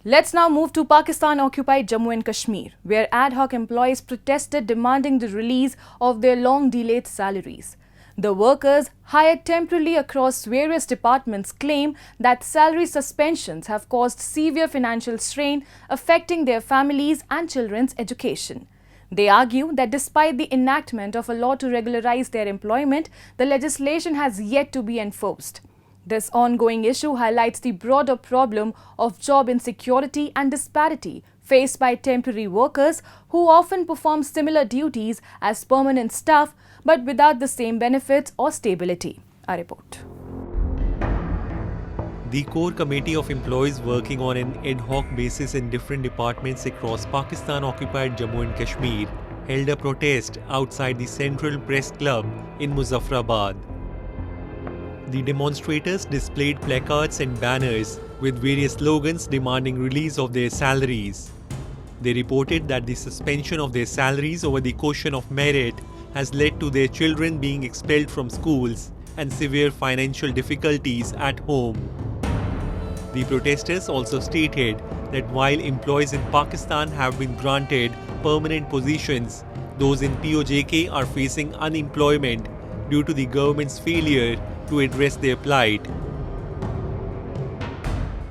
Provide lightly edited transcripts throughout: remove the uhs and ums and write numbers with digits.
Let's now move to Pakistan-occupied Jammu and Kashmir, where ad hoc employees protested demanding the release of their long-delayed salaries. The workers, hired temporarily across various departments, claim that salary suspensions have caused severe financial strain, affecting their families and children's education. They argue that despite the enactment of a law to regularize their employment, the legislation has yet to be enforced. This ongoing issue highlights the broader problem of job insecurity and disparity faced by temporary workers who often perform similar duties as permanent staff but without the same benefits or stability. A report. The core committee of employees working on an ad hoc basis in different departments across Pakistan-occupied Jammu and Kashmir held a protest outside the Central Press Club in Muzaffarabad. The demonstrators displayed placards and banners with various slogans demanding release of their salaries. They reported that the suspension of their salaries over the question of merit has led to their children being expelled from schools and severe financial difficulties at home. The protesters also stated that while employees in Pakistan have been granted permanent positions, those in POJK are facing unemployment due to the government's failure to address their plight.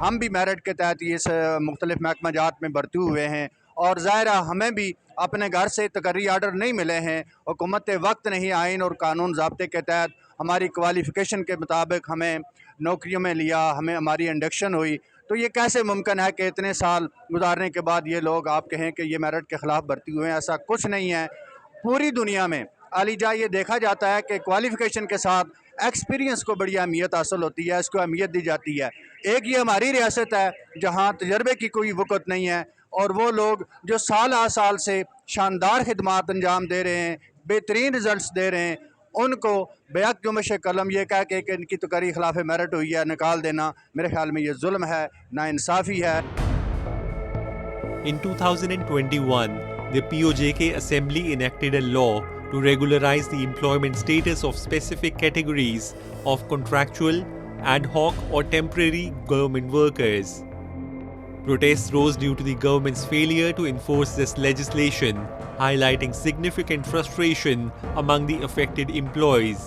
हम भी merit के तहत इस मुख्तलिफ महकमा जात में भर्ती हुए हैं और ज़ाहिर हमें भी अपने घर से तकर्री आर्डर नहीं मिले हैं। हुकूमत वक्त नहीं आइन और कानून ज़ाब्ते के तहत हमारी क्वालिफ़िकेशन के मुताबिक हमें नौकरियों में लिया, हमें हमारी इंडक्शन हुई। तो ये कैसे मुमकिन है कि इतने साल गुजारने के बाद ये लोग आप कहें कि ये मेरिट के ख़िलाफ़ भर्ती हुए हैं? ऐसा कुछ नहीं है। पूरी दुनिया में आलीजा ये देखा जाता है कि क्वालिफ़िकेशन के साथ एक्सपीरियंस को बड़ी अहमियत हासिल होती है, इसको अहमियत दी जाती है। एक ये हमारी रियासत है जहाँ तजर्बे की कोई वक़्त नहीं है और वो लोग जो साल आ साल से शानदार खिदमात अंजाम दे रहे हैं, बेहतरीन रिज़ल्ट्स दे रहे हैं, उनको बेअक़ कलम ये कह के कि इनकी तकर्री खिलाफ मेरिट हुई है निकाल देना, मेरे ख्याल में ये जुल्म है, नाइंसाफ़ी है। In 2021, the POJK Assembly enacted a law to regularize the employment status of specific categories of contractual, ad hoc or temporary government workers. Protests rose due to the government's failure to enforce this legislation, highlighting significant frustration among the affected employees.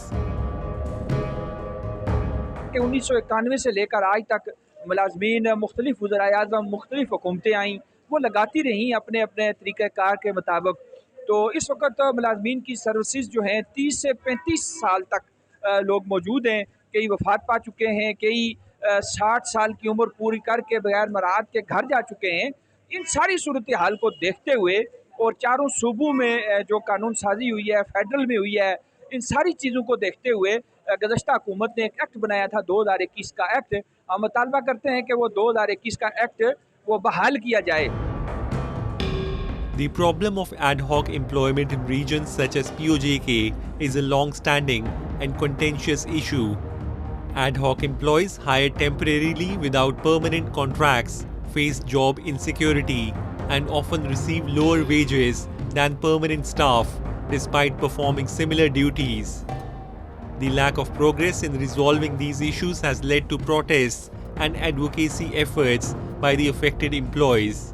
1991 से लेकर आज तक मुलाजमीन मुख्तलिफ वज़राए-ए-आज़म मुख्तलिफ हुकूमतें आईं, वो लगाती रहीं अपने अपने तरीक़ाकार के मुताबिक। तो इस वक्त मुलाजमीन की सर्विसेज जो हैं 30 से 35 साल तक लोग मौजूद हैं। कई वफ़ात पा चुके हैं, कई 60 साल की उम्र पूरी करके बगैर मराद के घर जा चुके हैं। इन सारी सूरत हाल को देखते हुए और चारों सूबों में जो कानून साजी हुई है, फेडरल में हुई है, इन सारी चीज़ों को देखते हुए गुज़श्ता हुकूमत ने एक एक्ट बनाया था 2021 का एक्ट। हम मुतालबा करते हैं कि वो 2021 का एक्ट वो बहाल किया जाए। The problem of ad hoc employment in regions such as POJK is a long-standing and contentious issue. Ad hoc employees hired temporarily without permanent contracts face job insecurity and often receive lower wages than permanent staff despite performing similar duties. The lack of progress in resolving these issues has led to protests and advocacy efforts by the affected employees.